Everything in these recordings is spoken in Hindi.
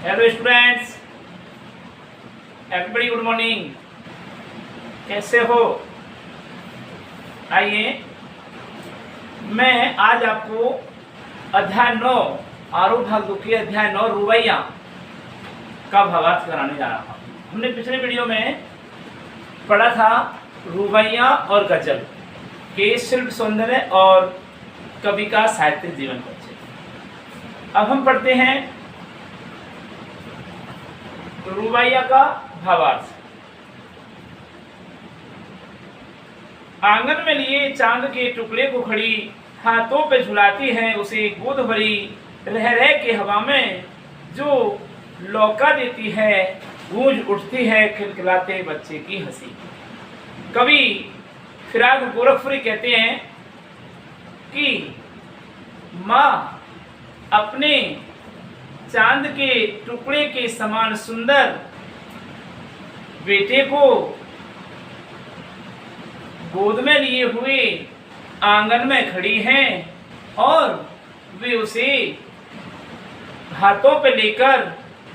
Hello students, everybody good morning. कैसे हो? आइए, मैं आज आपको अध्याय 9 आरोह भाग 2 के अध्याय 9 रुबैया का भावार्थ कराने जा रहा हूँ। हमने पिछले वीडियो में पढ़ा था रुबैया और गजल के शिल्प सौंदर्य और कवि का साहित्यिक जीवन परिचय। अब हम पढ़ते हैं रुबैया का भावार्थ। आंगन में लिए चांद के टुकड़े को खड़ी, हाथों पे झुलाती है उसे गोद भरी, रह रह के हवा में जो लौका देती है, गूंज उठती है खिलखिलाते बच्चे की हंसी। कवि फिराक गोरखपुरी कहते हैं कि माँ अपने चांद के टुकड़े के समान सुंदर बेटे को गोद में लिए हुए आंगन में खड़ी हैं और वे उसे हाथों पे लेकर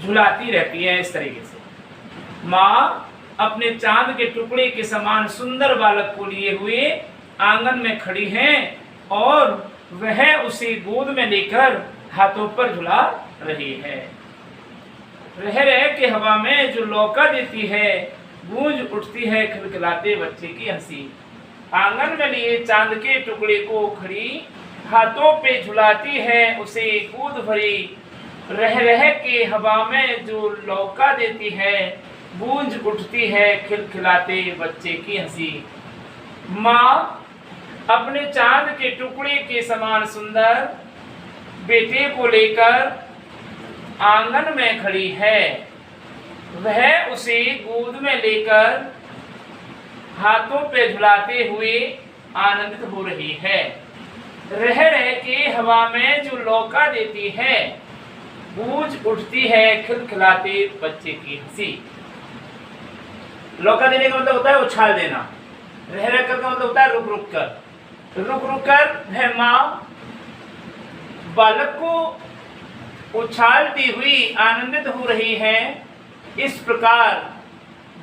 झुलाती रहती हैं। इस तरीके से माँ अपने चांद के टुकड़े के समान सुंदर बालक को लिए हुए आंगन में खड़ी हैं और वह उसे गोद में लेकर हाथों पर झुला रही है। रह रह के हवा में जो लौका देती है, गूंज उठती है खिलखिलाते बच्चे की हंसी। आंगन में लिए चांद के टुकड़े को खड़ी, हाथों पे झुलाती है उसे गोद भरी, रह रह के हवा में जो लौका देती है, गूंज उठती है खिलखिलाते बच्चे की हंसी। माँ अपने चांद के टुकड़े के समान सुंदर बेटे को लेकर आंगन में खड़ी है, वह उसे गोद में लेकर हाथों पे झुलाते हुए आनंदित हो रही है। रह रह के हवा में जो लौका देती है, गूंज उठती है खिलखिलाते बच्चे की हंसी। लौका देने का मतलब होता है उछाल देना, रह रह कर का मतलब होता है रुक रुक कर। रुक रुक कर वह माँ बालक को उछालती हुई आनंदित हो रही है। इस प्रकार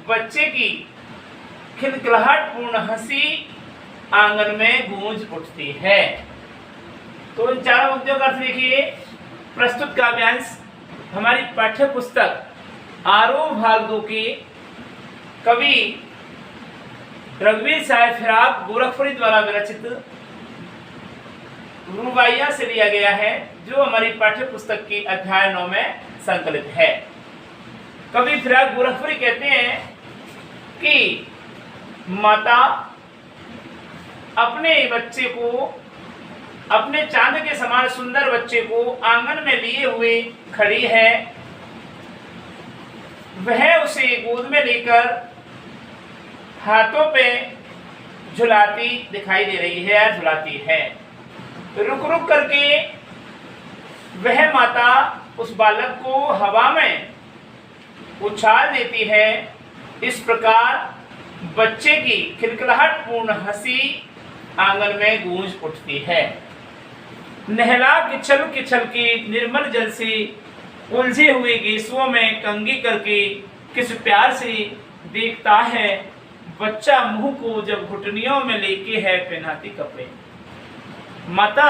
बच्चे की खिलखिलाहट पूर्ण हंसी आंगन में गूंज उठती है। तो इन चारों मुद्दों का अर्थ देखिए। प्रस्तुत काव्यांश हमारी पाठ्य पुस्तक आरोह भाग 2 की कवि रघुवीर साहब फिराक गोरखपुरी द्वारा विरचित रुबैया से लिया गया है, जो हमारी पाठ्य पुस्तक की अध्याय 9 में संकलित है। कवि फिराक गोरखपुरी कहते हैं कि माता अपने बच्चे को, अपने चांद के समान सुंदर बच्चे को आंगन में लिए हुए खड़ी है, वह उसे गोद में लेकर हाथों पे झुलाती दिखाई दे रही है या झुलाती है। रुक रुक करके वह माता उस बालक को हवा में उछाल देती है। इस प्रकार बच्चे की खिलखिलाहट पूर्ण हंसी आंगन में गूंज उठती है। नहला किचल किचल के निर्मल जल से उलझे हुए गेसुओं में कंघी करके किस प्यार से देखता है बच्चा मुंह को, जब घुटनियों में लेके है पहनाती कपड़े। माता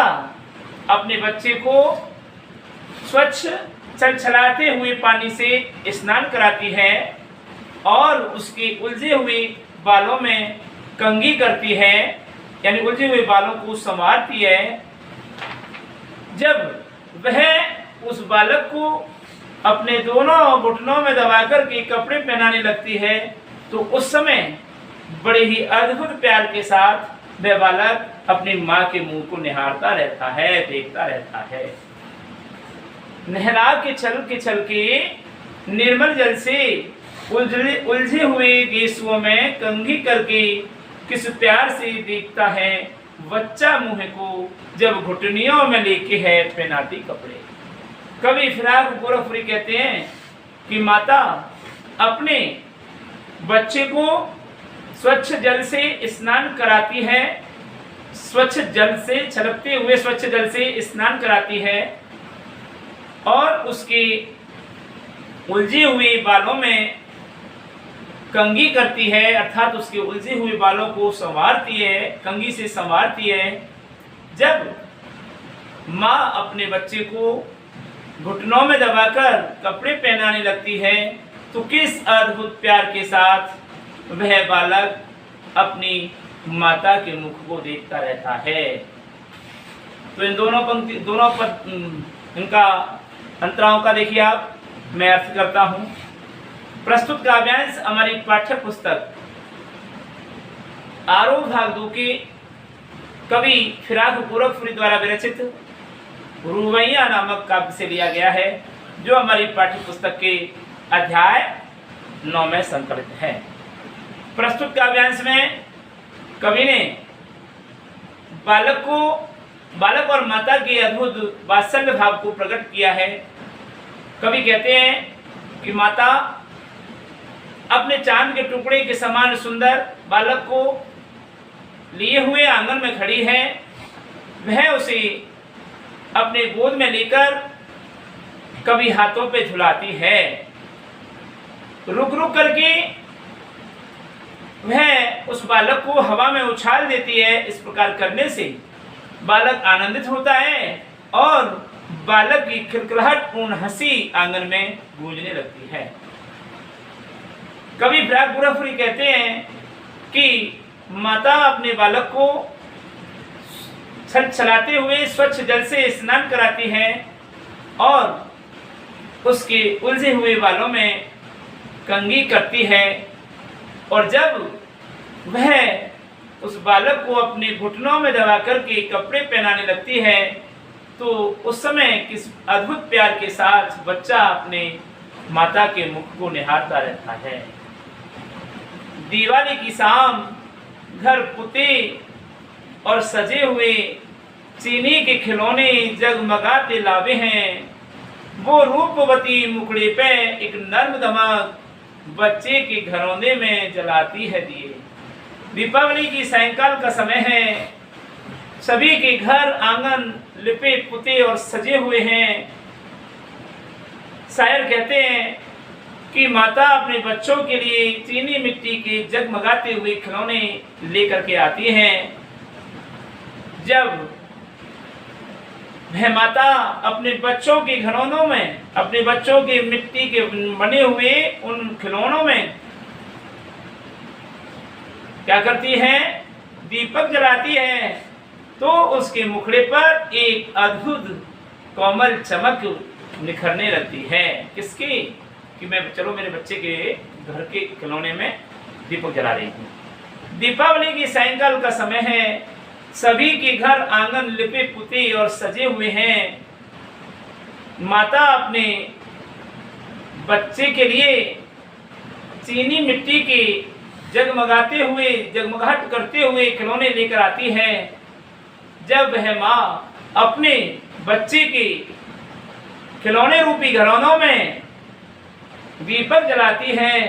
अपने बच्चे को स्वच्छ छलछलाते हुए पानी से स्नान कराती है और उसके उलझे हुए बालों में कंघी करती है, यानी उलझे हुए बालों को संवारती है। जब वह उस बालक को अपने दोनों घुटनों में दबाकर के कपड़े पहनाने लगती है, तो उस समय बड़े ही अद्भुत प्यार के साथ वह बालक अपनी माँ के मुंह को निहारता रहता है, देखता रहता है। नहला के चल के निर्मल जल से उलझे हुए गेसुओं में कंघी करके किस प्यार से देखता है बच्चा मुंह को, जब घुटनियों में लेके है पहनाती कपड़े। कवि फिराक गोरखपुरी कहते हैं कि माता अपने बच्चे को स्वच्छ जल से स्नान कराती है, स्वच्छ जल से छलकते हुए स्वच्छ जल से स्नान कराती है और उसके उलझे हुए बालों में कंघी करती है, अर्थात उसके उलझे हुए बालों को संवारती है, कंघी से संवारती है। जब माँ अपने बच्चे को घुटनों में दबाकर कपड़े पहनाने लगती है तो किस अद्भुत प्यार के साथ वह बालक अपनी माता के मुख को देखता रहता है। तो इन दोनों पंक्ति दोनों पद इनका अंतराओं का देखिए आप, मैं अर्थ करता हूं। प्रस्तुत काव्यांश हमारी पाठ्य पुस्तक आरोह भाग 2 के कवि फिराक गोरखपुरी द्वारा विरचित रुवैया नामक काव्य से लिया गया है, जो हमारी पाठ्य पुस्तक के अध्याय 9 में संकलित है। प्रस्तुत काव्यांश में कवि ने बालक और माता के अद्भुत वात्सल्य भाव को प्रकट किया है। कवि कहते हैं कि माता अपने चांद के टुकड़े के समान सुंदर बालक को लिए हुए आंगन में खड़ी है। वह उसे अपने गोद में लेकर कभी हाथों पे झुलाती है, रुक रुक करके वह उस बालक को हवा में उछाल देती है। इस प्रकार करने से बालक आनंदित होता है और बालक की खिलखिलाहट पूर्ण हंसी आंगन में गूंजने लगती है। कवि फिराक गोरखपुरी कहते हैं कि माता अपने बालक को छलछलाते हुए स्वच्छ जल से स्नान कराती है और उसके उलझे हुए बालों में कंघी करती है, और जब वह उस बालक को अपने घुटनों में दबा करके कपड़े पहनाने लगती है तो उस समय किस अद्भुत प्यार के साथ बच्चा अपने माता के मुख को निहारता रहता है। दिवाली की शाम घर पुते और सजे हुए चीनी के खिलौने जगमगाते लावे हैं। वो रूपवती मुखड़े पे एक नर्म दमक बच्चे के घरौंदे में जलाती है दिए। दीपावली की सायंकाल का समय है, सभी के घर आंगन लिपे पुते और सजे हुए हैं। शायर कहते हैं कि माता अपने बच्चों के लिए चीनी मिट्टी के जगमगाते हुए खिलौने लेकर के आती हैं। जब वह माता अपने बच्चों के घरौंदों में, अपने बच्चों के मिट्टी के बने हुए उन खिलौनों में क्या करती है, दीपक जलाती है, तो उसके मुखड़े पर एक अद्भुत कोमल चमक निखरने लगती है। किसकी? कि मैं चलो मेरे बच्चे के घर के खिलौने में दीपक जला रही हूँ। दीपावली की सायंकाल का समय है, सभी के घर आंगन लिपे पुते और सजे हुए हैं। माता अपने बच्चे के लिए चीनी मिट्टी के जगमगाते हुए, जगमगाहट करते हुए खिलौने लेकर आती है। जब वह माँ अपने बच्चे के खिलौने रूपी घरौंदों में दीपक जलाती है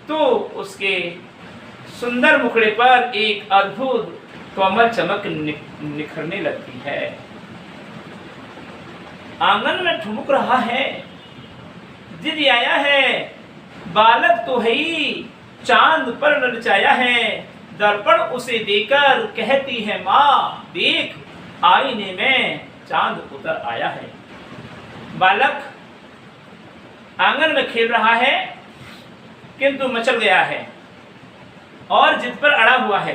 तो उसके सुंदर मुखड़े पर एक अद्भुत कोमल चमक निखरने लगती है। आंगन में ठुमक रहा है, जिद आया है, बालक तो है ही, चांद पर ललचाया है। दर्पण उसे देकर कहती है माँ, देख आईने में चांद उतर आया है। बालक आंगन में खेल रहा है किंतु मचल गया है और जिद पर अड़ा हुआ है।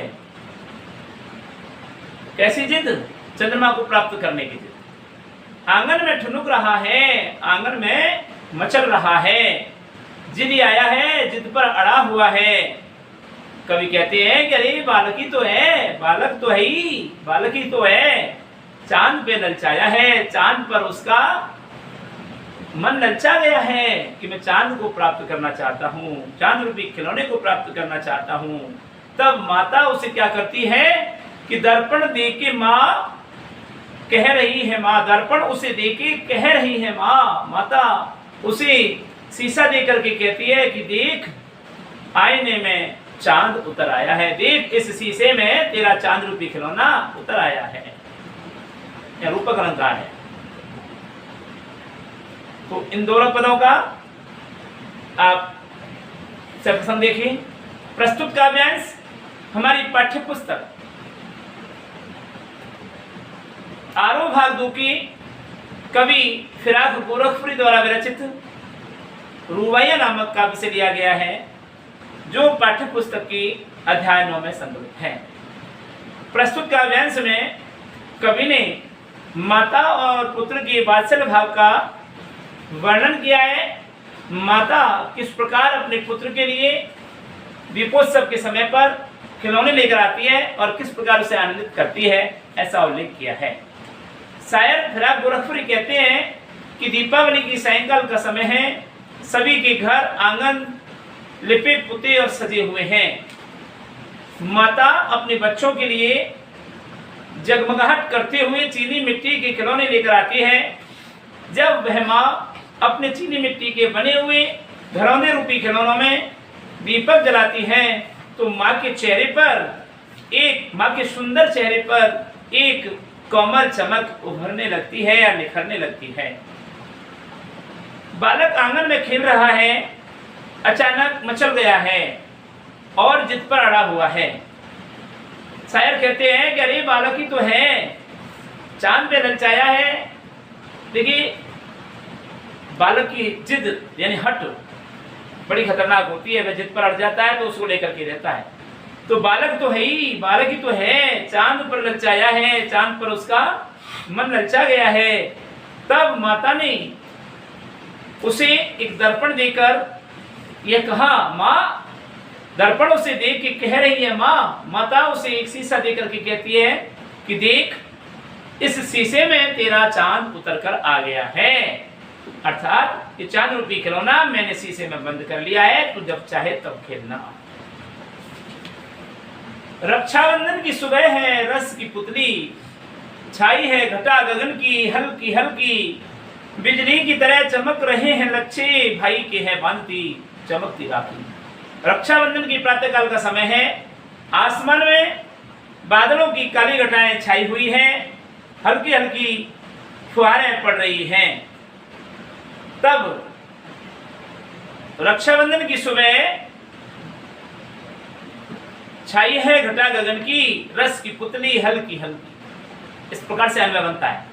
कैसी जिद? चंद्रमा को प्राप्त करने की जिद। आंगन में ठुनुक रहा है, आंगन में मचल रहा है, जिद आया है, जिद पर अड़ा हुआ है। कवि कहते हैं कि अरे बालक ही तो है, बालक तो है ही, बालक ही तो है, चांद पे ललचाया है, चांद पर उसका मन ललचा गया है कि मैं चांद को प्राप्त करना चाहता हूँ, चांद रूपी खिलौने को प्राप्त करना चाहता हूँ। तब माता उसे क्या करती है कि दर्पण दे के माँ कह रही है, माँ दर्पण उसे दे के कह रही है, माँ माता उसे शीशा दे करके कहती है कि देख आईने में चांद उतर आया है, देख इस शीशे में तेरा चांद रूपी खिलौना उतर आया है। यह रूपक अलंकार है। तो इन दोनों पदों का आप सर्वप्रथम देखिए, प्रस्तुत काव्यांश हमारी पाठ्य पुस्तक आरोह भाग 2 की कवि फिराक गोरखपुरी द्वारा विरचित रुबाइयां नामक काव्य से लिया गया है, जो पाठ्य पुस्तक की अध्याय 9 में संग्रहित है। प्रस्तुत काव्यांश में कवि ने माता और पुत्र के वात्सल्य भाव का वर्णन किया है। माता किस प्रकार अपने पुत्र के लिए दीपोत्सव के समय पर खिलौने लेकर आती है और किस प्रकार उसे आनंदित करती है, ऐसा उल्लेख किया है। शायर फिराक गोरखपुरी कहते हैं कि दीपावली की सायंकाल का समय है, सभी के घर आंगन लिपे पुते और सजे हुए हैं। माता अपने बच्चों के लिए जगमगाहट करते हुए चीनी मिट्टी के खिलौने लेकर आती है। जब वह माँ अपने चीनी मिट्टी के बने हुए घरौंदे रूपी खिलौनों में दीपक जलाती है तो माँ के सुंदर चेहरे पर एक कोमल चमक उभरने लगती है या निखरने लगती है। बालक आंगन में खेल रहा है, अचानक मचल गया है और जिद पर अड़ा हुआ है। शायर कहते हैं कि अरे बालक ही तो है, चांद पे ललचाया है। देखिए, बालक की जिद यानी हट बड़ी खतरनाक होती है। वह जिद पर अड़ जाता है तो उसको लेकर के रहता है। तो बालक तो है ही, बालक ही तो है, चांद पर ललचाया है, चांद पर उसका मन ललचा गया है। तब माता ने उसे एक दर्पण देकर यह कहा, माँ, दर्पण उसे देख के कह रही है माँ, माता उसे एक शीशा देकर के कहती है कि देख, इस शीशे में तेरा चांद उतर कर आ गया है। अर्थात ये चांद रूपी खिलौना मैंने शीशे में बंद कर लिया है, तू जब चाहे तब खेलना। रक्षाबंधन की सुबह है, रस की पुतली छाई है घटा गगन की, हल्की हल्की बिजली की तरह चमक रहे हैं लच्छे, भाई के है बांधती चमकती राखी। रक्षाबंधन की प्रातःकाल का समय है। आसमान में बादलों की काली घटाएं छाई हुई हैं, हल्की हल्की फुहारें पड़ रही हैं। तब रक्षाबंधन की सुबह छाई है घटा गगन की, रस की पुतली हल्की हल्की, इस प्रकार से अन्वय बनता है।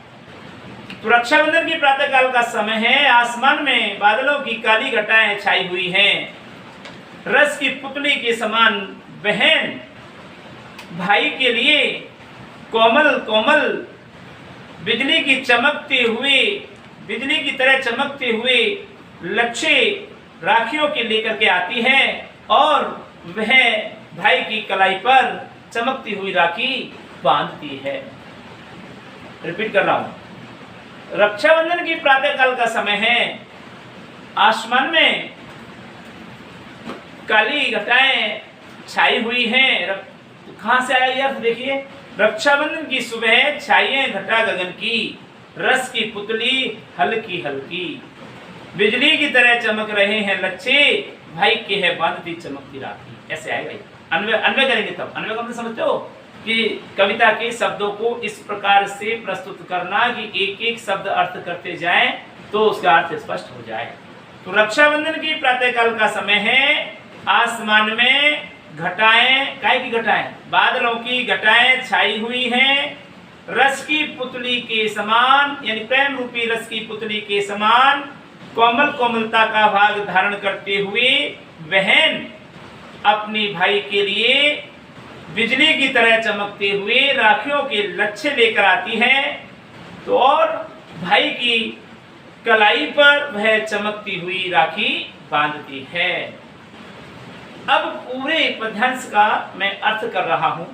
तो रक्षाबंधन की प्रातःकाल का समय है, आसमान में बादलों की काली घटाएं छाई हुई हैं, रस की पुतली के समान बहन भाई के लिए कोमल कोमल बिजली की तरह चमकते हुए लच्छे राखियों के लेकर के आती है और वह भाई की कलाई पर चमकती हुई राखी बांधती है। रिपीट कर रहा हूं, रक्षाबंधन की प्रातःकाल का समय है, आसमान में काली घटाएं छाई हुई हैं। कहां से आया यह देखिए, रक्षाबंधन की सुबह छाई है घटा गगन की, रस की पुतली हल्की हल्की, बिजली की तरह चमक रहे हैं लच्छे, भाई के है बांधती चमकती राखी। ऐसे आएगा। अन्वय करेंगे तब। अन्वय को समझते हो कि कविता के शब्दों को इस प्रकार से प्रस्तुत करना कि एक एक शब्द अर्थ करते जाएं तो उसका अर्थ स्पष्ट हो जाए। तो रक्षाबंधन की प्रातःकाल का समय है, आसमान में घटाएं, काय की घटाएं, बादलों की घटाएं छाई हुई हैं, रस की पुतली के समान यानी प्रेम रूपी रस की पुतली के समान कोमल कोमलता का भाग धारण करते हुए बहन अपने भाई के लिए बिजली की तरह चमकते हुए राखियों के लच्छे लेकर आती है। तो और भाई की कलाई पर वह चमकती हुई राखी बांधती है। अब पूरे पद्यांश का मैं अर्थ कर रहा हूं।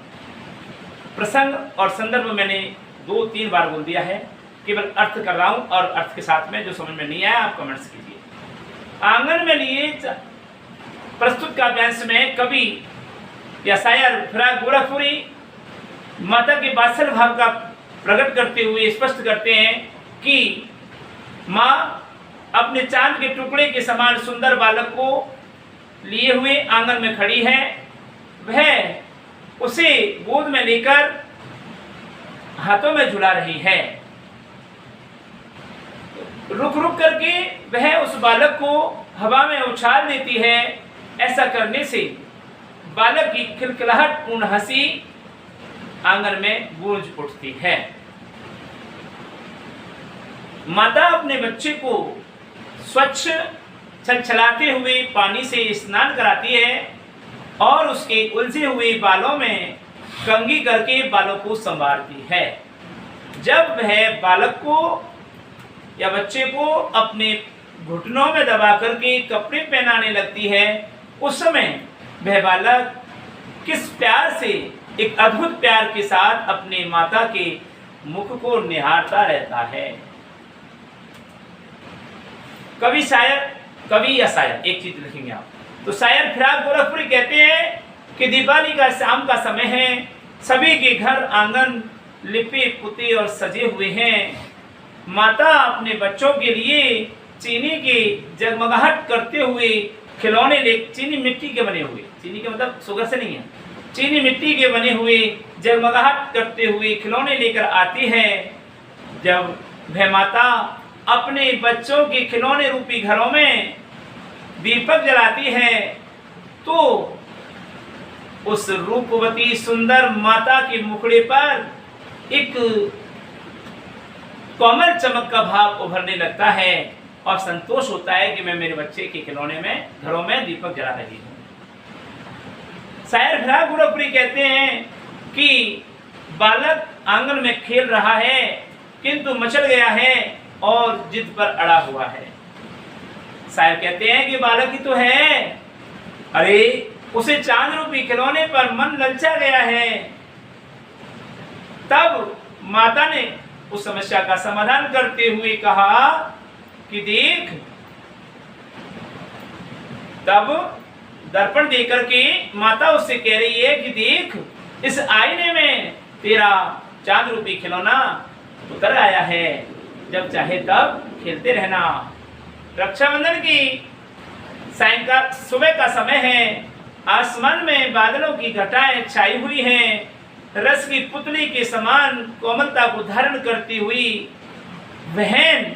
प्रसंग और संदर्भ मैंने 2-3 बार बोल दिया है, केवल अर्थ कर रहा हूं और अर्थ के साथ में जो समझ में नहीं आया आप कमेंट्स कीजिए। आंगन में लिए प्रस्तुत काव्यांश में कवि या शायर फिराक गोरखपुरी माता के वात्सल्य भाव का प्रकट करते हुए स्पष्ट करते हैं कि माँ अपने चांद के टुकड़े के समान सुंदर बालक को लिए हुए आंगन में खड़ी है। वह उसे गोद में लेकर हाथों में झुला रही है। रुक रुक करके वह उस बालक को हवा में उछाल देती है। ऐसा करने से बालक की खिलखिलाहट पूर्ण हंसी आंगन में गूंज उठती है। माता अपने बच्चे को स्वच्छ छलछलाते हुए पानी से स्नान कराती है और उसके उलझे हुए बालों में कंघी करके बालों को संवारती है। जब वह बालक को या बच्चे को अपने घुटनों में दबा करके कपड़े पहनाने लगती है, उस समय वह बालक किस प्यार से, एक अद्भुत प्यार के साथ अपने माता के मुख को निहारता रहता है। कवि या शायर एक चीज लिखेंगे आप, तो शायर फिराक गोरखपुरी कहते हैं कि दीपावली का शाम का समय है, सभी के घर आंगन लिपे पुते और सजे हुए हैं। माता अपने बच्चों के लिए चीनी की जगमगाहट करते हुए खिलौने ले, चीनी मिट्टी के बने हुए, चीनी के मतलब शुगर से नहीं है, चीनी मिट्टी के बने हुए जगमगाहट करते हुए खिलौने लेकर आती है। जब वह माता अपने बच्चों के खिलौने रूपी घरों में दीपक जलाती है तो उस रूपवती सुंदर माता के मुखड़े पर एक कोमल चमक का भाव उभरने लगता है और संतोष होता है कि मैं मेरे बच्चे के खिलौने में घरों में दीपक जला रही हूँ। शायर फिराक गोरखपुरी कहते हैं कि बालक आंगन में खेल रहा है किंतु मचल गया है और जिद पर अड़ा हुआ है। शायर कहते हैं कि बालक ही तो है, अरे उसे चांद रूपी खिलौने पर मन ललचा गया है। तब माता ने उस समस्या का समाधान करते हुए कहा कि देख, तब दर्पण देकर के माता उससे कह रही है कि देख, इस आईने में तेरा चांद रूपी खिलौना उतर आया है, जब चाहे तब खेलते रहना। रक्षाबंधन की सायंकाल सुबह का समय है, आसमान में बादलों की घटाएं छाई हुई हैं। रस की पुतली के समान कोमलता को धारण करती हुई बहन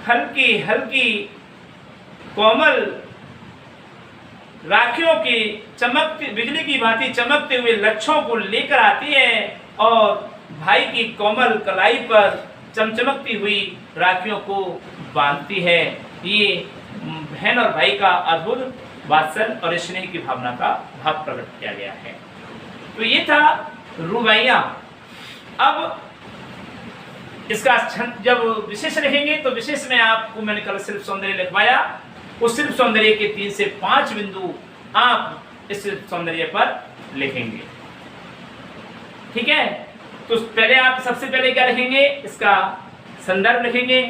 हल्की हल्की कोमल राखियों की चमकती बिजली की भांति चमकते हुए लच्छों को लेकर आती है और भाई की कोमल कलाई पर चमचमकती हुई राखियों को बांधती है। ये बहन और भाई का अद्भुत वात्सल्य और स्नेह की भावना का भाव प्रकट किया गया है। तो ये था रुबाइयाँ। अब इसका जब विशेष रहेंगे तो विशेष में आपको मैंने कल शिल्प सौंदर्य लिखवाया, उस शिल्प सौंदर्य के 3 से 5 बिंदु आप इस शिल्प सौंदर्य पर लिखेंगे। ठीक है, तो पहले आप सबसे पहले क्या लिखेंगे, इसका संदर्भ लिखेंगे,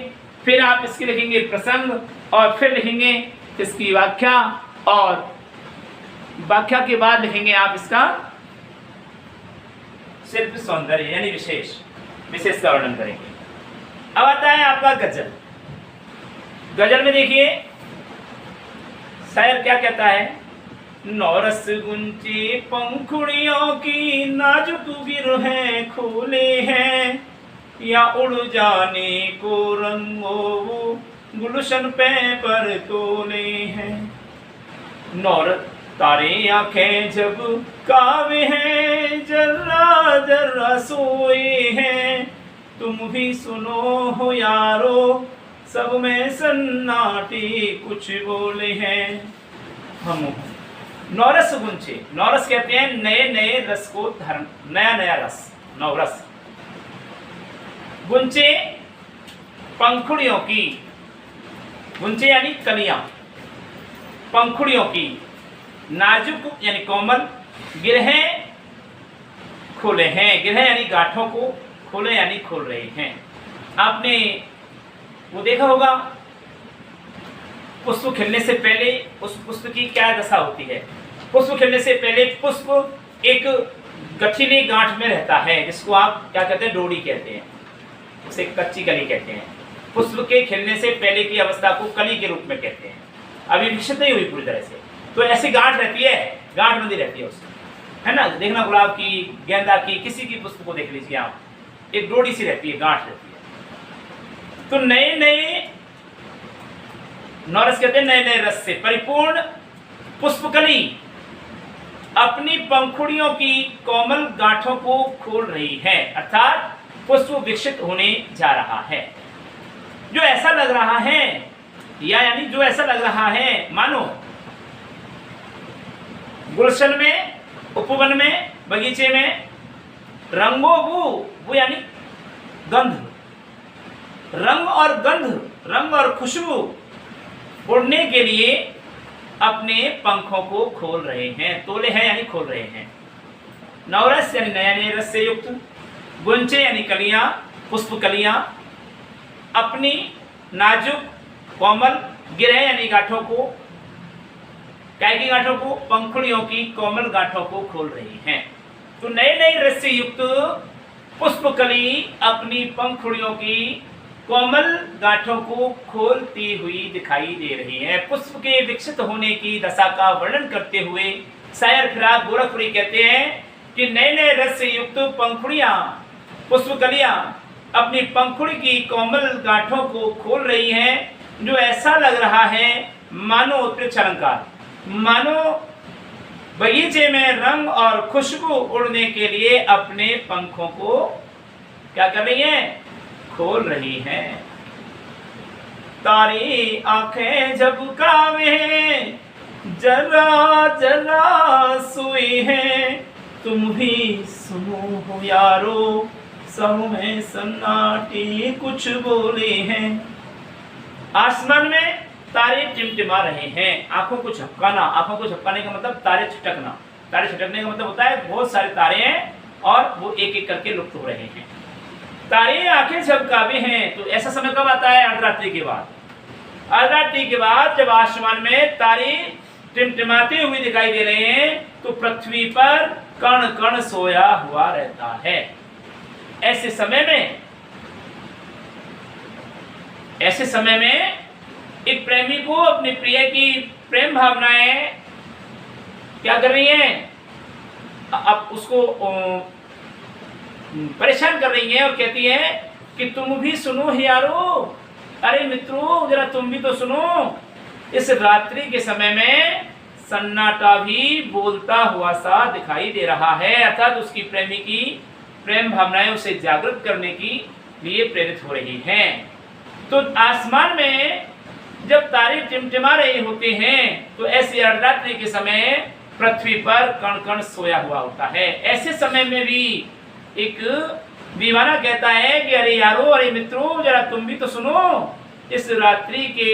फिर आप इसके लिखेंगे प्रसंग और फिर लिखेंगे इसकी व्याख्या, और व्याख्या के बाद लिखेंगे आप इसका शिल्प सौंदर्य यानी विशेष का वर्णन करेंगे। अब आता है आपका गजल। गजल में देखिए शायर क्या कहता है, नौरस गुंची पंखुड़ियों की नाजुक गिरहें खोले हैं, या उड़ जाने को रंगो गुलशन पे पर तोले हैं। नौर तारे आंखें जब कावे हैं, जर्रा जर्रा सोए हैं, तुम भी सुनो हो यारो, सब में सन्नाटी कुछ बोले हैं। हम नौरस गुंचे, नौरस कहते हैं नए नए रस को धारण, नया नया रस, नौरस। गुंचे पंखुड़ियों की, गुंचे यानी कलियां, पंखुड़ियों की, नाजुक यानी कोमल, गिरहें खोले हैं, गिरहें यानी गांठों को, खोले यानी खोल रहे हैं। आपने वो देखा होगा पुष्प खिलने से पहले उस पुष्प की क्या दशा होती है। पुष्प खिलने से पहले पुष्प एक गठीली गांठ में रहता है, जिसको आप क्या कहते हैं, डोरी कहते हैं, उसे कच्ची कली कहते हैं। पुष्प के खिलने से पहले की अवस्था को कली के रूप में कहते हैं, अभी विकसित नहीं हुई पूरी तरह से। तो ऐसी गांठ रहती है, गांठ बंदी रहती है उसकी, है ना। देखना गुलाब की, गेंदा की, किसी की पुष्प को देख लीजिए आप, एक डोरी सी रहती है, गांठ रहती है। तो नए नए नौरस कहते हैं नए नए रस से परिपूर्ण पुष्पकली अपनी पंखुड़ियों की कोमल गांठों को खोल रही है, अर्थात पुष्प विकसित होने जा रहा है। जो ऐसा लग रहा है यानी जो ऐसा लग रहा है मानो गुलशन में, उपवन में, बगीचे में रंगो वो यानी गंध, रंग और गंध, रंग और खुशबू उड़ने के लिए अपने पंखों को खोल रहे हैं। तोले हैं यानी खोल रहे हैं। नवरस यानी नया नए रस से युक्त, गुंचे यानी कलियां, पुष्प कलियां अपनी नाजुक कोमल गिरह यानी गांठों को, काय की गांठों को, पंखुड़ियों की कोमल गांठों को खोल रही हैं। तो नए नए रस से युक्त पुष्पकली अपनी पंखुड़ियों की कोमल गांठों को खोलती हुई दिखाई दे रही है। पुष्प के विकसित होने की दशा का वर्णन करते हुए शायर फिराक गोरखपुरी कहते हैं कि नए नए रस से युक्त पंखुड़ियां, पुष्पकलियां अपनी पंखुड़ी की कोमल गांठों को खोल रही हैं, जो ऐसा लग रहा है मानो उत्प्रेक्ष अलंकार, मानो बगीचे में रंग और खुशबू उड़ने के लिए अपने पंखों को क्या कर रही हैं? खोल रही हैं। तारी आंखें झपकावे जरा जरा सोई है, तुम भी सुनो हो यारो, सब में सन्नाटी कुछ बोले हैं। आसमान में तारे टिमटिमा रहे हैं। आंखों को झपकाना, आंखों को झपकाने का मतलब तारे छिटकना, तारे छिटकने का मतलब होता है बहुत सारे तारे हैं और वो एक एक करके लुप्त हो रहे हैं। तारे आंखें झपकावे हैं। तो ऐसा समय कब आता है? अर्धरात्रि के बाद। अर्धरात्रि के बाद जब आसमान में तारे टिमटिमाते हुए दिखाई दे रहे हैं तो पृथ्वी पर कण कण सोया हुआ रहता है। ऐसे समय में एक प्रेमी को अपने प्रिय की प्रेम भावनाएं क्या कर रही हैं? अब उसको परेशान कर रही हैं और कहती हैं कि तुम भी सुनो यारो, अरे मित्रों जरा तुम भी तो सुनो। इस रात्रि के समय में सन्नाटा भी बोलता हुआ सा दिखाई दे रहा है, अर्थात उसकी प्रेमी की प्रेम भावनाएं उसे जागृत करने की लिए प्रेरित हो रही हैं। तो आसमान में जब तारे टिमटिमा रहे होते हैं तो ऐसे अर्धरात्रि के समय पृथ्वी पर कण कण सोया हुआ होता है। ऐसे समय में भी एक दीवाना कहता है कि अरे यारो, अरे मित्रों जरा तुम भी तो सुनो। इस रात्रि के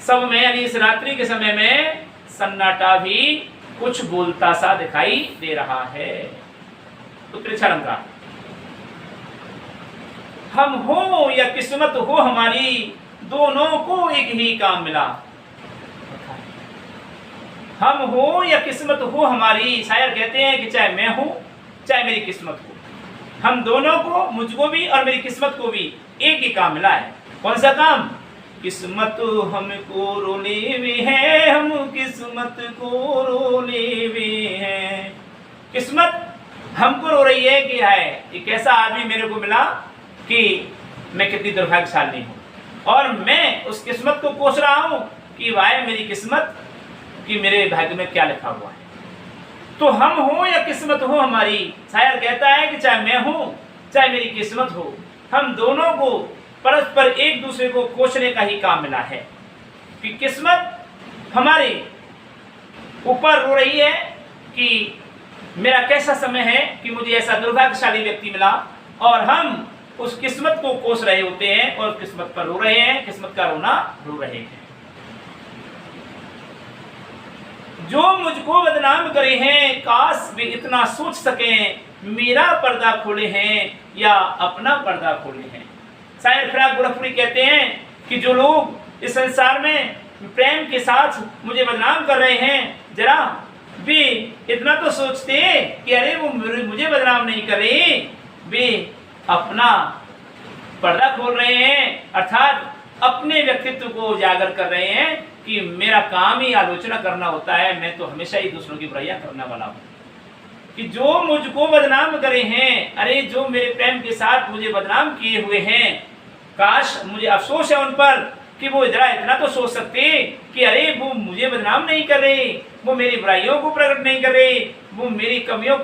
समय में यानी इस रात्रि के समय में सन्नाटा भी कुछ बोलता सा दिखाई दे रहा है। उत्प्रेक्ष अलंकार। हम हो या किस्मत हो हमारी, दोनों को एक ही काम मिला। हम हो या किस्मत हो हमारी, शायर कहते हैं कि चाहे मैं हूं चाहे मेरी किस्मत हो, हम दोनों को, मुझको भी और मेरी किस्मत को भी एक ही काम मिला है। कौन सा काम? किस्मत हमको रोले हुए है, हम किस्मत को रोले हुए हैं। किस्मत हमको रो रही है कि हाय एक ऐसा आदमी मेरे को मिला कि मैं कितनी दुर्भाग्यशाली हूँ, और मैं उस किस्मत को कोस रहा हूँ कि वाह मेरी किस्मत कि मेरे भाग्य में क्या लिखा हुआ है। तो हम हो या किस्मत हो हमारी, शायर कहता है कि चाहे मैं हूँ चाहे मेरी किस्मत हो, हम दोनों को परस्पर एक दूसरे को कोसने का ही काम मिला है कि किस्मत हमारे ऊपर रो रही है कि मेरा कैसा समय है कि मुझे ऐसा दुर्भाग्यशाली व्यक्ति मिला, और हम उस किस्मत को कोस रहे होते हैं और किस्मत पर रो रहे हैं, किस्मत का रोना रो रहे हैं। जो मुझको बदनाम करे हैं, काश वे इतना सोच सकें, मेरा पर्दा खोले हैं या अपना पर्दा खोले हैं। शायर फिराक गोरखपुरी कहते हैं कि जो लोग इस संसार में प्रेम के साथ मुझे बदनाम कर रहे हैं, जरा वे इतना तो सोचते कि अरे वो मुझे बदनाम नहीं कर रहे, वे अपना पर्दा खोल रहे हैं, अर्थात अपने व्यक्तित्व को उजागर कर रहे हैं कि मेरा काम ही आलोचना करना होता है, मैं तो हमेशा ही दूसरों की बुराइयां करने वाला हूँ। कि जो मुझको बदनाम करे हैं, अरे जो मेरे प्रेम के साथ मुझे बदनाम किए हुए हैं, काश, मुझे अफसोस है उन पर कि वो जरा इतना तो सोच सकते कि अरे वो मुझे बदनाम नहीं कर रहे, वो मेरी बुराइयों को प्रकट नहीं कर रहे, वो मेरी कमियों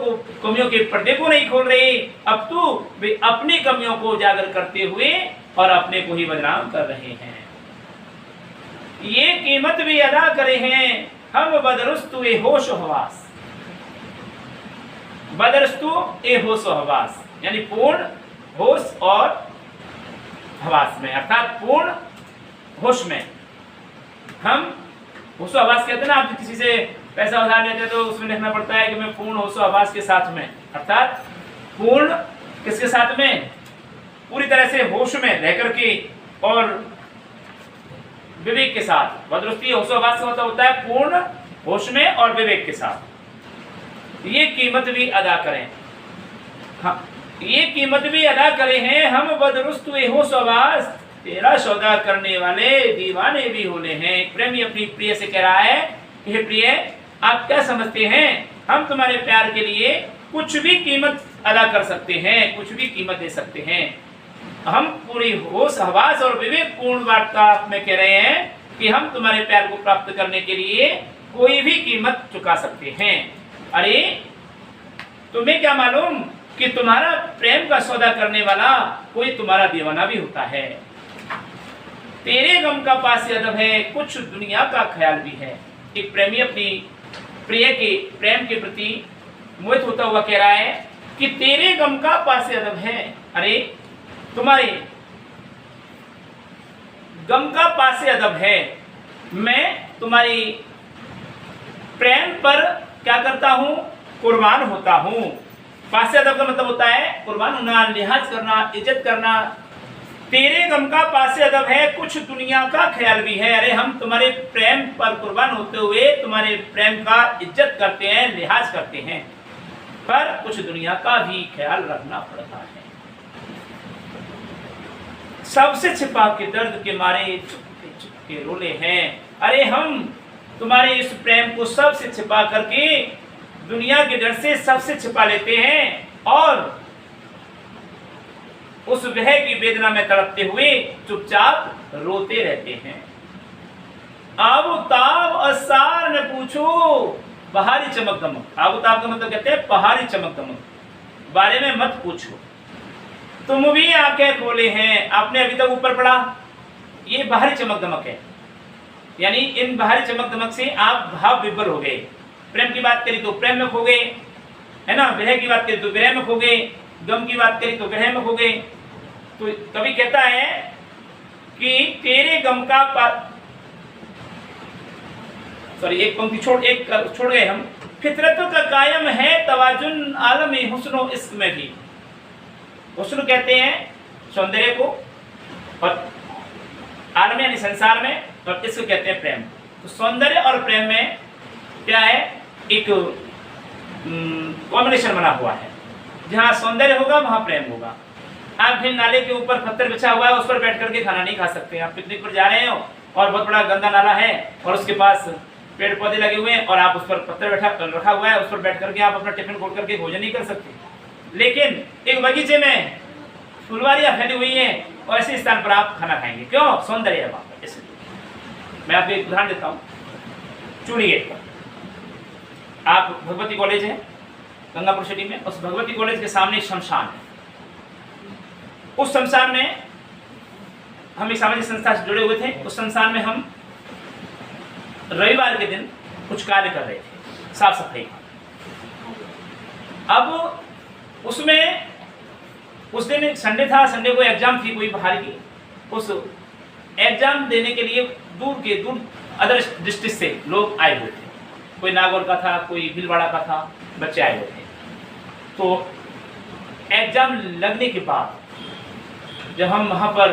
के पर्दे को नहीं खोल रहे। अब तो वे अपनी कमियों को उजागर करते हुए और अपने को ही बदनाम कर रहे हैं। ये कीमत भी अदा करे हैं हम बदरुस्तु ए होश हवास। बदरुस्तु ए होश हवास यानी पूर्ण होश और हवास में, अर्थात पूर्ण होश में। हम होशो हवास कहते हैं ना, आप किसी से पैसा उधार लेते तो उसमें लिखना पड़ता है कि मैं पूर्ण होशो हवास के साथ में, अर्थात पूर्ण किसके साथ में, पूरी तरह से होश में रह करके और विवेक के साथ। बदरुस्ती होशो हवास का मतलब होता है पूर्ण होश में और विवेक के साथ। ये कीमत भी अदा करें, हाँ ये कीमत भी अदा करे हैं हम बदरुस्तु होश हवास, तेरा सौदा करने वाले दीवाने भी होने हैं। एक प्रेमी अपनी प्रिय से कह रहा है, हे प्रिय आप क्या समझते हैं, हम तुम्हारे प्यार के लिए कुछ भी कीमत अदा कर सकते हैं, कुछ भी कीमत दे सकते हैं। हम पूरी होश हवास और विवेक पूर्ण वार्ता में कह रहे हैं कि हम तुम्हारे प्यार को प्राप्त करने के लिए कोई भी कीमत चुका सकते हैं। अरे तुम्हें क्या मालूम कि तुम्हारा प्रेम का सौदा करने वाला कोई तुम्हारा दीवाना भी होता है। तेरे गम का पास अदब है, कुछ दुनिया का ख्याल भी है। एक प्रेमी अपनी प्रिय के प्रेम के प्रति मोहित होता हुआ कह रहा है कि तेरे गम का पास अदब है। अरे तुम्हारे गम का पास अदब है, मैं तुम्हारी प्रेम पर क्या करता हूं, कुर्बान होता हूं। पास अदब का मतलब होता है कुर्बान होना, लिहाज करना, इज्जत करना। तेरे गम का पास अदब है, कुछ दुनिया का ख्याल भी है। अरे हम तुम्हारे प्रेम पर कुर्बान होते हुए तुम्हारे प्रेम का इज्जत करते हैं, लिहाज करते हैं, पर कुछ दुनिया का भी ख्याल रखना पड़ता है। सबसे छिपा के दर्द के मारे चुपके चुपके रोले हैं। अरे हम तुम्हारे इस प्रेम को सबसे छिपा करके दुनिया के डर से सबसे छिपा लेते हैं और उस वह की वेदना में तड़पते हुए चुपचाप रोते रहते हैं। आबुताब असार न पूछो बाहरी चमक दमक। आबुताब का मतलब कहते हैं बाहरी चमक दमक, बारे में मत पूछो। तुम भी आंखें खोले हैं, आपने अभी तक ऊपर पढ़ा, ये बाहरी चमक दमक है। यानी इन बाहरी चमक दमक से आप भाव विभोर हो गए। प्रेम की बात करी तो प्रेम में खो गए, है ना, विरह की बात करी तो विरह में खो गए, गम की बात करी तो विरह में खो गए। तो कवि कहता है कि तेरे गम का एक पंक्ति छोड़ गए हम। फितरत का कायम है तवाजुन आलम हुस्न इश्क में भी। हुस्न कहते हैं सौंदर्य को, और आलम यानी संसार में, और इश्क कहते हैं प्रेम। तो सौंदर्य और प्रेम में क्या है, एक कॉम्बिनेशन बना हुआ है। जहाँ सौंदर्य होगा वहाँ प्रेम होगा। आप फिर नाले के ऊपर पत्थर बिछा हुआ है, उस पर बैठ करके खाना नहीं खा सकते। आप पिकनिक पर जा रहे हो और बहुत बड़ा गंदा नाला है और उसके पास पेड़ पौधे लगे हुए हैं और आप उस पर पत्थर रखा हुआ है, उस पर बैठ करके आप अपना टिफिन खोल करके भोजन नहीं कर सकते। लेकिन एक बगीचे में फुलवारियाँ फैली हुई हैं और ऐसे स्थान पर आप खाना खाएंगे, क्यों, सौंदर्य है वहाँ पर। इसलिए मैं आपको एक उदाहरण देता हूँ। चूड़ी गेट पर आप भगवती कॉलेज है गंगापुर सिटी में, उस भगवती कॉलेज के सामने शमशान है। उस शमशान में हम एक सामाजिक संस्था से जुड़े हुए थे। उस शमशान में हम रविवार के दिन कुछ कार्य कर रहे थे, साफ सफाई का। अब उसमें उस दिन संडे था, संडे को एग्जाम थी कोई बाहर की। उस एग्जाम देने के लिए दूर अदर डिस्ट्रिक्ट से लोग आए हुए थे। कोई नागौर का था, कोई भीलवाड़ा का था, बच्चे आए हुए थे। तो एग्जाम लगने के बाद जब हम वहाँ पर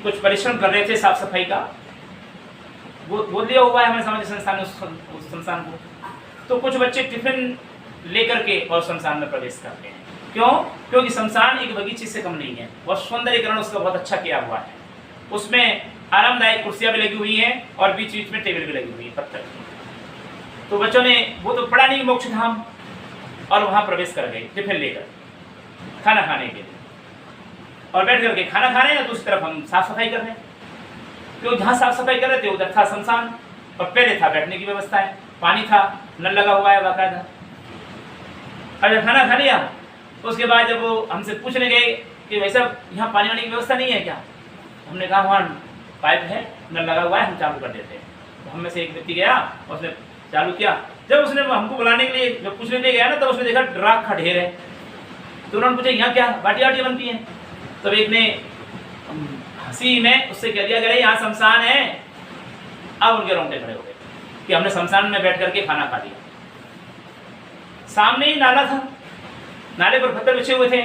कुछ परिश्रम कर रहे थे साफ सफाई का, वो दिया हुआ है हमारे सामाजिक संस्थान ने उस शमशान को, तो कुछ बच्चे टिफिन लेकर के और शमशान में प्रवेश करते हैं। क्यों? क्योंकि शमशान एक बगीचे से कम नहीं है और सौंदर्यीकरण उसका बहुत अच्छा किया हुआ है। उसमें आरामदायक कुर्सियाँ भी लगी हुई हैं और बीच बीच में टेबल भी लगी हुई है पत्थर की। तो बच्चों ने वो तो पढ़ा नहीं मोक्ष धाम, और वहाँ प्रवेश कर गए टिफिन लेकर खाना खाने के लिए, और बैठ करके खाना खा रहे हैं, दूसरी तरफ हम साफ सफाई कर रहे हैं। क्यों जहाँ साफ सफाई कर रहे थे उधर था शमशान, और पहले था बैठने की व्यवस्था है, पानी था, नल लगा हुआ है बाकायदा। अब खाना खा लिया, उसके बाद जब वो हमसे पूछने गए कि वैसा यहाँ पानी वानी की व्यवस्था नहीं है क्या, हमने कहा वहाँ पाइप है, नल लगा हुआ है, हम चालू कर देते हैं। तो हम में से एक व्यक्ति गया, उसने चालू किया। जब उसने हमको बुलाने के लिए जब पूछने के लिए गया ना, तब उसने देखा राख का ढेर है। तो उन्होंने पूछा यहाँ क्या बाटी वाटी बनती है। तब एक ने हंसी में उससे कह दिया, अरे यहाँ शमशान है। अब उनके रोंगटे खड़े हो गए कि हमने शमशान में बैठ करके खाना खा लिया। सामने ही नाला था, नाले पर पत्थर बिछे हुए थे,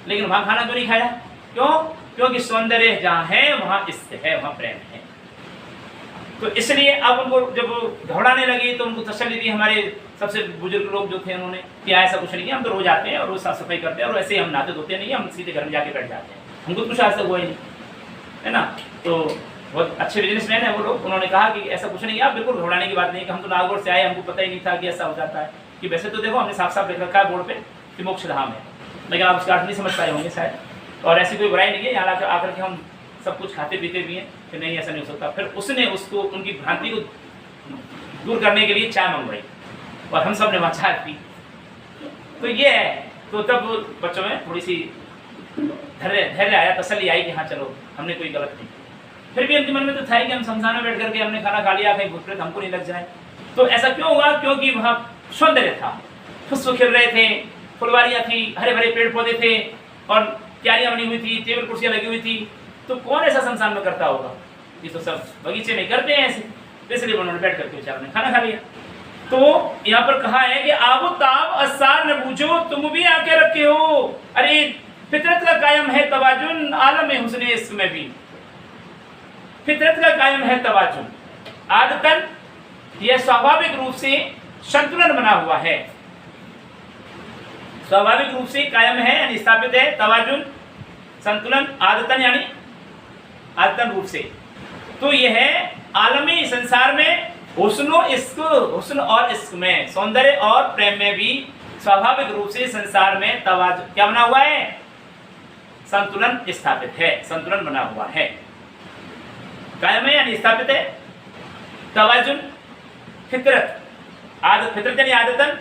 लेकिन वहां खाना क्यों नहीं खाया? क्यों? क्योंकि सौंदर्य जहाँ है वहां इष्ट है, वहां प्रेम है। तो इसलिए अब उनको जब घबराने लगी तो उनको तसल्ली दी हमारे सबसे बुजुर्ग लोग जो थे उन्होंने कि ऐसा कुछ नहीं है, हम तो रोज आते हैं और रोज साफ सफाई करते हैं और ऐसे ही हम नहाते धोते नहीं, हम सीधे घर में जाके बैठ जाते हैं, हमको कुछ आज तक हुआ ही नहीं है ना। तो बहुत अच्छे बिजनेसमैन है वो लोग, उन्होंने कहा कि ऐसा कुछ नहीं है, आप बिल्कुल घबराने की बात नहीं कि हम तो नागौर से आए, हमको पता ही नहीं था कि ऐसा हो जाता है। कि वैसे तो देखो हमने साफ साफ लिख रखा है बोर्ड पे कि मोक्ष धाम है, लेकिन आप उसका अर्थ नहीं समझ पाए होंगे शायद, और ऐसी कोई बुराई नहीं है। यहाँ आकर के हम सब कुछ खाते पीते भी हैं कि नहीं ऐसा नहीं हो सकता। फिर उसने उसको उनकी भ्रांति को दूर करने के लिए चाय मंगवाई और हम सब ने वहाँ चाय पी। तो ये है, तो तब बच्चों में थोड़ी सी धैर्य आया, तसल्ली आई कि हाँ चलो हमने कोई गलत नहीं। फिर भी उनके मन में तो था ही कि हम शमशान में बैठ करके हमने खाना खा लिया, कहीं भूत प्रेत हमको नहीं लग जाए। तो ऐसा क्यों हुआ? क्योंकि वहाँ सौंदर्य था, खुशबू खिल रहे थे, फुलवारियाँ थी, हरे भरे पेड़ पौधे थे और क्यारियाँ बनी हुई थी, टेबल कुर्सियाँ लगी हुई थी। तो कौन ऐसा शमशान में करता होगा? ये तो सब बगीचे में करते हैं ऐसे, इसलिए उन्होंने बैठ करके बेचारों ने खाना खा लिया। तो यहाँ पर कहा है कि आबो ताब असार न बूझो, तुम भी आके रखे हो। अरे फितरत का कायम है तवाजुन, आलम हुस्न इश्क में भी फितरत का कायम है तवाजुन। आदतन यह स्वाभाविक रूप से संतुलन बना हुआ है, स्वाभाविक रूप से कायम है यानी स्थापित है, तवाजुन संतुलन, आदतन यानी आदतन रूप से। तो यह है आलमी संसार में हुस्न इश्क, हुस्न और इश्क में, सौंदर्य और प्रेम में भी स्वाभाविक रूप से संसार में तवाजुन क्या बना हुआ है? संतुलन स्थापित है, संतुलन बना हुआ है। कायम है यानी स्थापित है, तवाजुन फितरत, आदत फितरत यानी आदतन,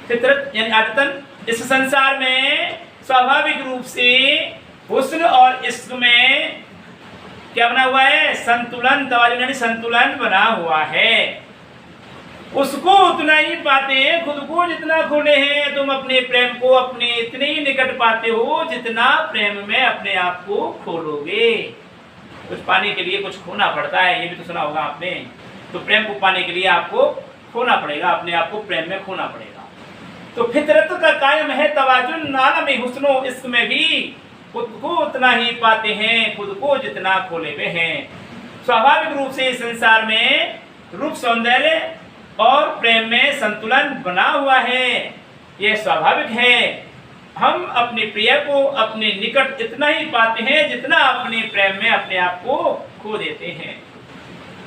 फितरत यानी आदतन। इस संसार में स्वाभाविक रूप से हुस्न और इश्क में क्या बना हुआ है? संतुलन, तवाजुन यानी संतुलन बना हुआ है। उसको उतना ही पाते हैं खुद को जितना खोले हैं। तुम अपने प्रेम को अपने इतने ही निकट पाते हो जितना प्रेम में अपने आप को खोलोगे। कुछ पाने के लिए कुछ खोना पड़ता है, ये भी तो सुना होगा आपने। तो प्रेम को पाने के लिए आपको खोना पड़ेगा, अपने आप को प्रेम में खोना पड़ेगा। तो फितरत का कायम है तवाजुन, आलम हुस्नो इश्क में भी खुद को उतना ही पाते हैं खुद को जितना खोले हुए हैं। स्वाभाविक रूप से संसार में रूप सौंदर्य और प्रेम में संतुलन बना हुआ है, यह स्वाभाविक है। हम अपने प्रिय को अपने निकट इतना ही पाते हैं जितना अपने प्रेम में अपने आप को खो देते हैं।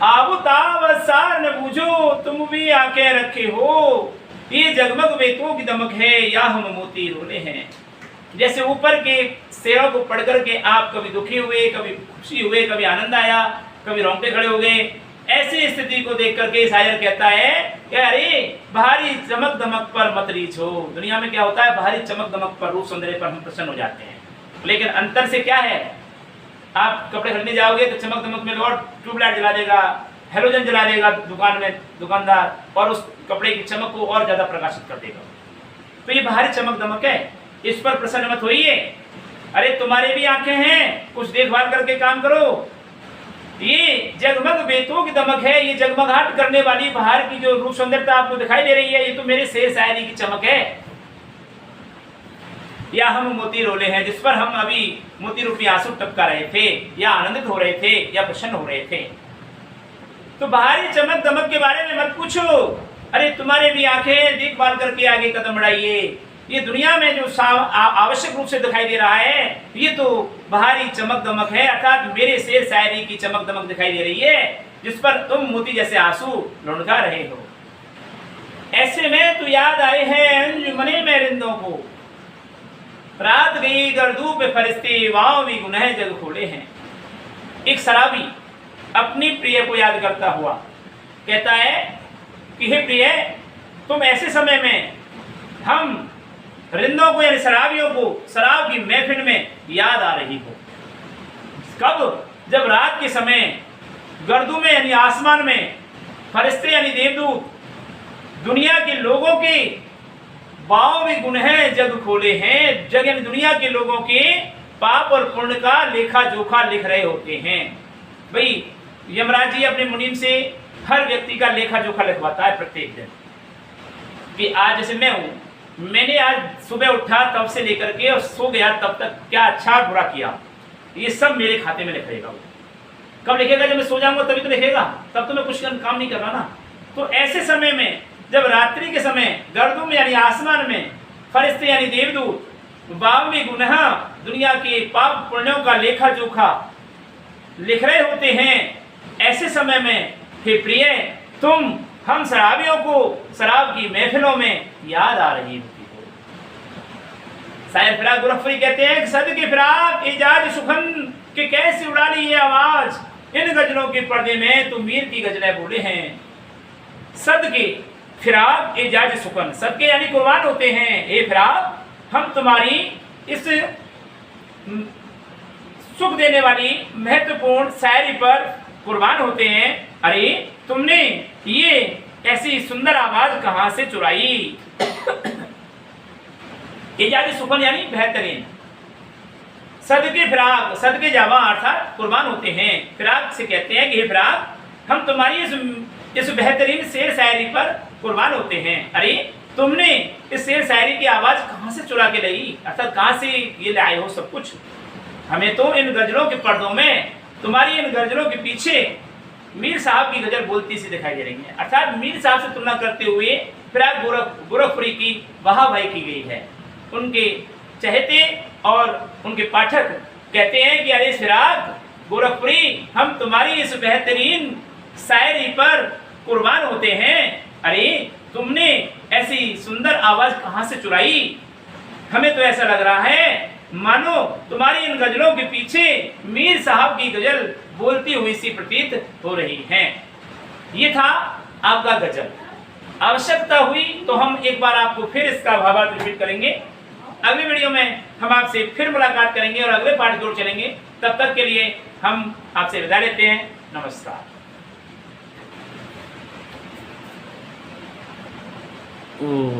आबो ताब सार न बूझो, तुम भी आके रखे हो। ये जगमग बेतों की दमक है या हम मोती रोले हैं। जैसे ऊपर के सेवा को पढ़ करके आप कभी दुखी हुए, कभी खुशी हुए, कभी आनंद आया, कभी रोंगटे खड़े हो गए, ऐसी स्थिति को देख करके शायर कहता है कि अरे बाहरी चमक दमक पर मत रीछो। दुनिया में क्या होता है? बाहरी चमक दमक पर, रूप सौंदर्य पर हम प्रसन्न हो जाते हैं, लेकिन अंतर से क्या है? आप कपड़े खरीदने जाओगे तो चमक दमक में और ट्यूबलाइट जला देगा, हेलोजन जला देगा दुकान में दुकानदार, और उस कपड़े की चमक को और ज्यादा प्रकाशित कर देगा। तो ये बाहरी चमक दमक है, इस पर प्रसन्न मत होइए। अरे तुम्हारे भी आंखें हैं, कुछ देखभाल करके काम करो। ये जगमग बेतों की दमक है, ये जगमगाहट करने वाली बाहर की जो रूप सुंदरता आपको दिखाई दे रही है, ये तो मेरे शेर शायरी की चमक है। या हम मोती रोले हैं, जिस पर हम अभी मोती रूपी आंसू टपका रहे थे, या आनंदित हो रहे थे, या प्रसन्न हो रहे थे। तो बाहरी चमक दमक के बारे में मत पूछो। अरे तुम्हारे भी आंखें, देखभाल करके आगे कदम बढ़ाइए। ये दुनिया में जो आवश्यक रूप से दिखाई दे रहा है, ये तो बाहरी चमक दमक है, अर्थात मेरे शेर शायरी की चमक दमक दिखाई दे रही है, जिस पर तुम मोती जैसे आंसू लुढ़का रहे हो। ऐसे में तो याद आए हैं अंजुमने में रिंदों को, रात गई गर्दू पे फरिश्ते, वाव भी गुनह जग खोले हैं। एक शराबी अपनी प्रिय को याद करता हुआ कहता है कि हे प्रिय, तुम ऐसे समय में हम रिंदों को यानी शराबियों को शराब की महफिल में याद आ रही हो। कब? जब रात के समय गर्दू में यानी आसमान में फरिश्ते यानी देवदूत दुनिया के लोगों के 52 गुनह जग खोले हैं। जग यानी दुनिया के लोगों के पाप और पुण्य का लेखा जोखा लिख रहे होते हैं। भाई यमराज जी अपने मुनीम से हर व्यक्ति का लेखा जोखा लिखवाता है प्रत्येक दिन कि आज जैसे मैं हूं, मैंने आज सुबह उठा तब से लेकर के और सो गया तब तक क्या अच्छा बुरा किया, ये सब मेरे खाते में लिखेगा। वो कब लिखेगा? जब मैं सो जाऊंगा तभी तो लिखेगा, तब तो मैं कुछ काम नहीं कर रहा ना। तो ऐसे समय में जब रात्रि के समय गर्दों में यानी आसमान में फरिश्ते यानी देवदूत 52 गुनह दुनिया के पाप पुण्यों का लेखा जोखा लिख रहे होते हैं, ऐसे समय में हे प्रिय, तुम हम शराबियों को शराब की महफिलों में याद आ रही होती हो। शायर फिराक गुरफ्फरी कहते हैं कि सद के फिराक एजाज सुखन के कैसे उड़ा ली ये आवाज, इन गजलों के पर्दे में तुम मीर की गजलें बोले हैं। सद के फिराक एजाज सुखन, सद के यानी कुर्बान होते हैं, हे फिराक हम तुम्हारी इस सुख देने वाली महत्वपूर्ण शायरी पर कुर्बान होते हैं। अरे तुमने ये ऐसी सुंदर आवाज कहां से चुराई? एजाज सुखन यानी बेहतरीन, सदके फिराक, सदके जावा अर्थात कुर्बान होते हैं। फिराक से कहते हैं कि हे फिराक हम तुम्हारी इस बेहतरीन शेर शायरी पर कुर्बान होते हैं। अरे तुमने इस शेर शायरी की आवाज कहां से चुरा के लाई, अर्थात कहां से ये लाए हो सब कुछ? हमें तो इन गजलों के पर्दों में, तुम्हारी इन गजलों के पीछे मीर साहब की गजल बोलती सी दिखाई दे रही है। अर्थात मीर साहब से तुलना करते हुए फिराक गोरखपुरी की वाहवाही की गई है। उनके चहेते और उनके पाठक कहते हैं कि अरे फिराक गोरखपुरी हम तुम्हारी इस बेहतरीन शायरी पर कुर्बान होते हैं। अरे तुमने ऐसी सुंदर आवाज कहां से चुराई? हमें तो ऐसा लग रहा है मानो तुम्हारी इन गजलों के पीछे मीर साहब की गजल बोलती हुई सी प्रतीत हो रही है। ये था आपका गजल। आवश्यकता हुई तो हम एक बार आपको फिर इसका भावार्थ रिपीट करेंगे। अगले वीडियो में हम आपसे फिर मुलाकात करेंगे और अगले पाठ की ओर चलेंगे। तब तक के लिए हम आपसे विदा लेते हैं। नमस्कार। ओ